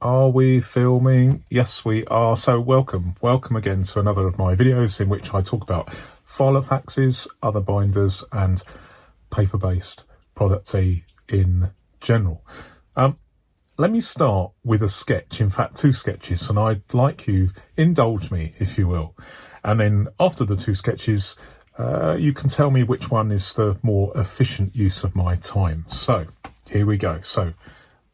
Are we filming? Yes, we are. So welcome again to another of my videos in which I talk about filofaxes, other binders and paper-based productivity in general. Let me start with a sketch, in fact 2 sketches, and I'd like you indulge me if you will, and then after the 2 sketches you can tell me which one is the more efficient use of my time. So here we go. So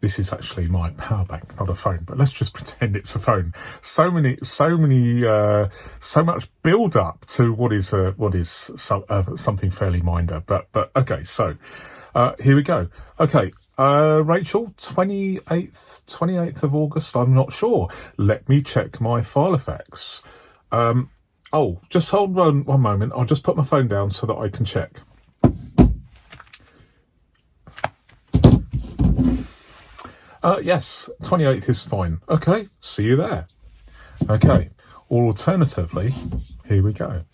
this is actually my power bank, not a phone, but let's just pretend it's a phone. So much build up to what is something fairly minor, but okay. So here we go. Okay, Rachel, 28th of August. I'm not sure. Let me check my filofax. Oh, just hold on one moment. I'll just put my phone down so that I can check. Yes, 28th is fine. Okay, see you there. Okay, or alternatively, here we go.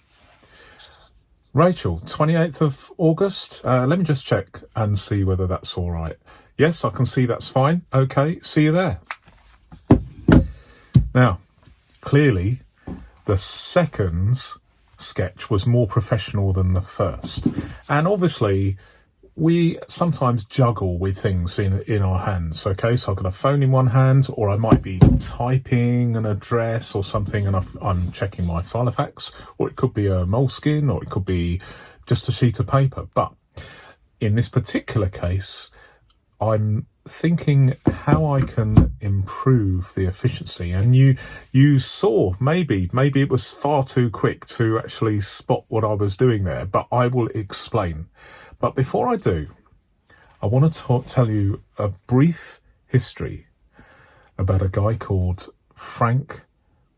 Rachel, 28th of August. Let me just check and see whether that's all right. Yes, I can see that's fine. Okay, see you there. Now, clearly, the second sketch was more professional than the first. And obviously, we sometimes juggle with things in our hands. Okay, so I've got a phone in one hand, or I might be typing an address or something and I'm checking my filofax, or it could be a moleskin, or it could be just a sheet of paper. But in this particular case, I'm thinking how I can improve the efficiency. And you saw maybe it was far too quick to actually spot what I was doing there, but I will explain. But before I do, I want to tell you a brief history about a guy called Frank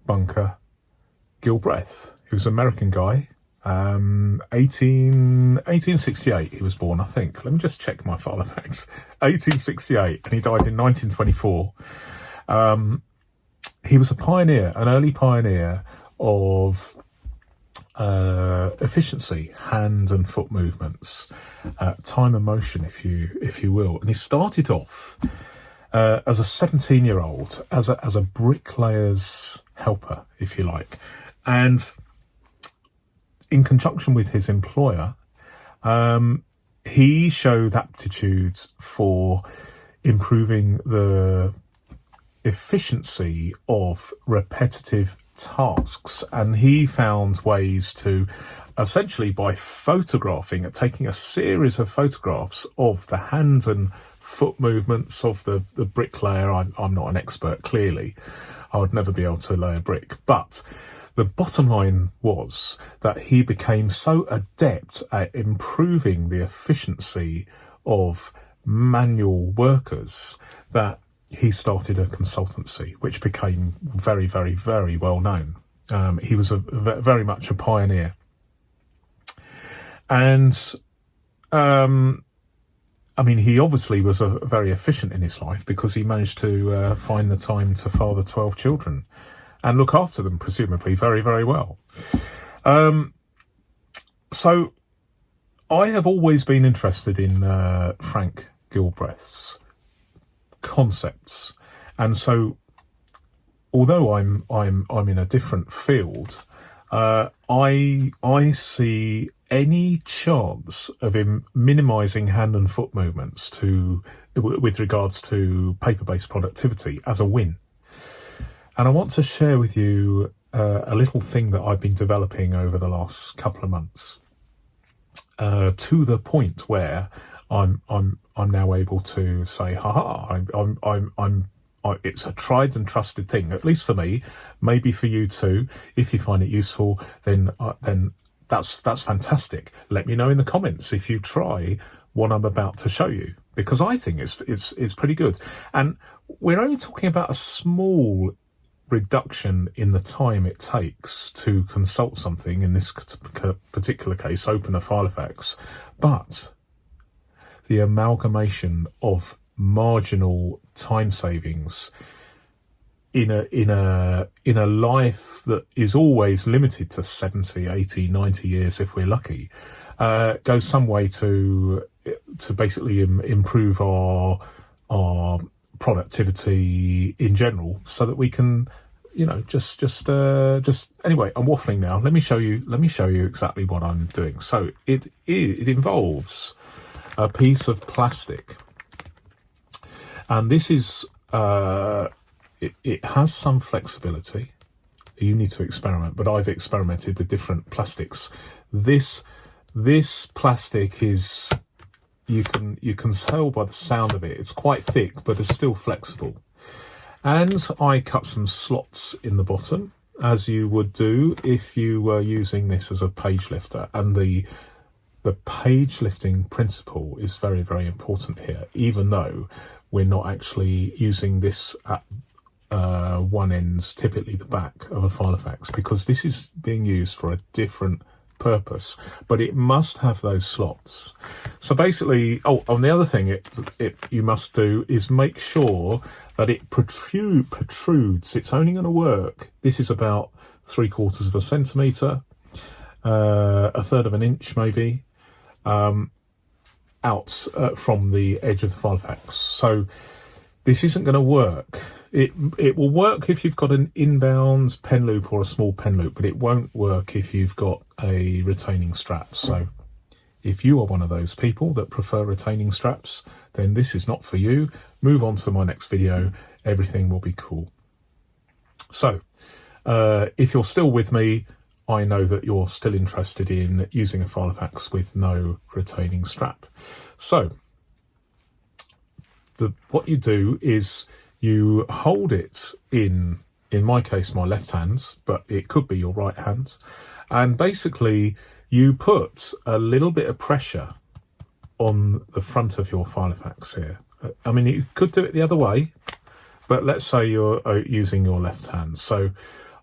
Bunker Gilbreth. He was an American guy, 1868 he was born, I think. Let me just check my filofax. 1868, and he died in 1924. He was a pioneer, an early pioneer of efficiency, hand and foot movements, time and motion, if you will. And he started off as a 17-year-old, as a bricklayer's helper, if you like, and in conjunction with his employer, he showed aptitudes for improving the efficiency of repetitive tasks, and he found ways to essentially, by taking a series of photographs of the hand and foot movements of the bricklayer. I'm not an expert, clearly. I would never be able to lay a brick, but the bottom line was that he became so adept at improving the efficiency of manual workers that he started a consultancy, which became very, very, very well known. He was very much a pioneer. And, I mean, he obviously was very efficient in his life because he managed to find the time to father 12 children and look after them, presumably, very, very well. So I have always been interested in Frank Gilbreth's concepts, and so although I'm in a different field, I see any chance of him minimizing hand and foot movements with regards to paper-based productivity as a win. And I want to share with you a little thing that I've been developing over the last couple of months, to the point where I'm now able to say, it's a tried and trusted thing, at least for me, maybe for you too. If you find it useful, then that's fantastic. Let me know in the comments if you try what I'm about to show you, because I think it's pretty good. And we're only talking about a small reduction in the time it takes to consult something, in this particular case, open a filofax, but the amalgamation of marginal time savings in a life that is always limited to 70, 80, 90 years if we're lucky, goes some way to basically improve our productivity in general, so that we can, just anyway, I'm waffling now. Let me show you exactly what I'm doing. So it involves a piece of plastic, and this is it has some flexibility. You need to experiment, but I've experimented with different plastics. This plastic is, you can tell by the sound of it, it's quite thick, but it's still flexible. And I cut some slots in the bottom, as you would do if you were using this as a page lifter. And the page lifting principle is very, very important here, even though we're not actually using this at one end, typically the back of a filofax, because this is being used for a different purpose, but it must have those slots. So basically, and the other thing you must do is make sure that it protrudes. It's only going to work, this is about 3/4 centimetre, 1/3 of an inch maybe, out from the edge of the filofax. So this isn't going to work. It will work if you've got an inbound pen loop or a small pen loop, but it won't work if you've got a retaining strap. So if you are one of those people that prefer retaining straps, then this is not for you. Move on to my next video. Everything will be cool. So if you're still with me, I know that you're still interested in using a filofax with no retaining strap. So what you do is you hold it in my case, my left hand, but it could be your right hand. And basically you put a little bit of pressure on the front of your filofax here. I mean, you could do it the other way, but let's say you're using your left hand. So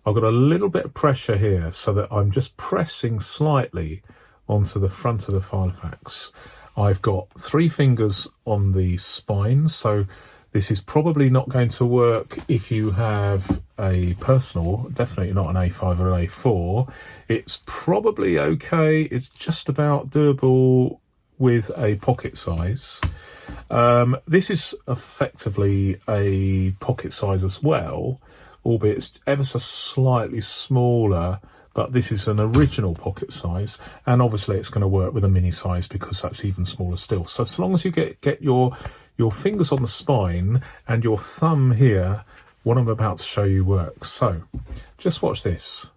I've got a little bit of pressure here so that I'm just pressing slightly onto the front of the filofax. I've got 3 fingers on the spine, so this is probably not going to work if you have a personal, definitely not an A5 or an A4. It's probably okay, it's just about doable with a pocket size. This is effectively a pocket size as well, albeit it's ever so slightly smaller, but this is an original pocket size, and obviously it's going to work with a mini size because that's even smaller still. So as long as you get your fingers on the spine and your thumb here, what I'm about to show you works. So just watch this.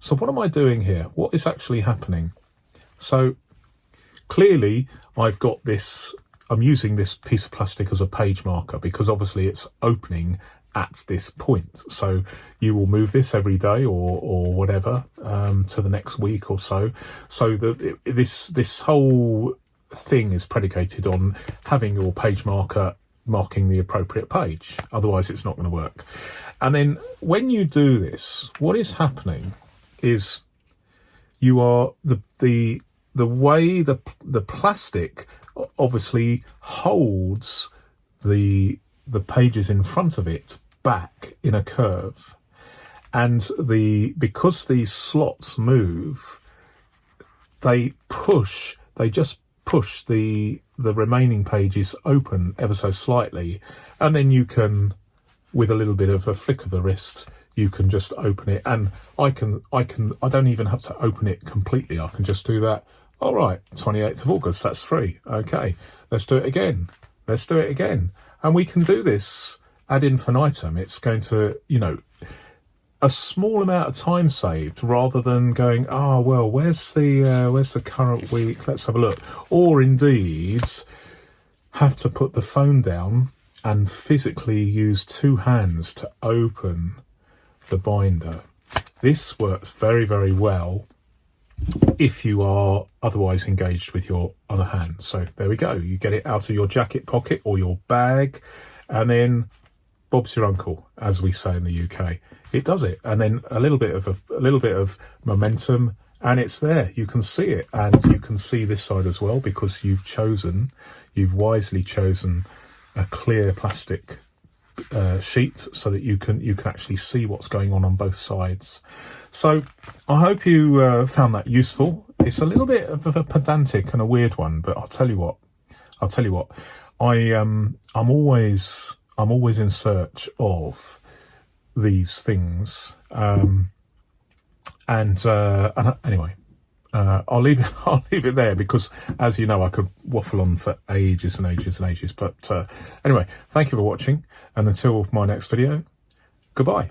So what am I doing here? What is actually happening? So clearly I've got this, I'm using this piece of plastic as a page marker because obviously it's opening at this point. So you will move this every day or whatever to the next week or so. So this whole thing is predicated on having your page marker marking the appropriate page. Otherwise it's not going to work. And then when you do this, what is happening is you are the way the plastic obviously holds the pages in front of it back in a curve, and because these slots move, they just push the remaining pages open ever so slightly, and then you can, with a little bit of a flick of the wrist, you can just open it. And I don't even have to open it completely. I can just do that. All right, 28th of August, that's free. Okay, let's do it again. Let's do it again. And we can do this ad infinitum. It's going to, a small amount of time saved, rather than going, well, where's the current week? Let's have a look. Or indeed, have to put the phone down and physically use 2 hands to open the binder. This works very, very well if you are otherwise engaged with your other hand. So there we go. You get it out of your jacket pocket or your bag, and then Bob's your uncle, as we say in the UK. It does it, and then a little bit of momentum, and it's there. You can see it, and you can see this side as well, because you've wisely chosen a clear plastic sheet so that you can actually see what's going on both sides. So I hope you found that useful. It's a little bit of a pedantic and a weird one, but I'll tell you what, I'm always in search of these things. Anyway, I'll leave it there, because, as you know, I could waffle on for ages and ages and ages. But anyway, thank you for watching, and until my next video, goodbye.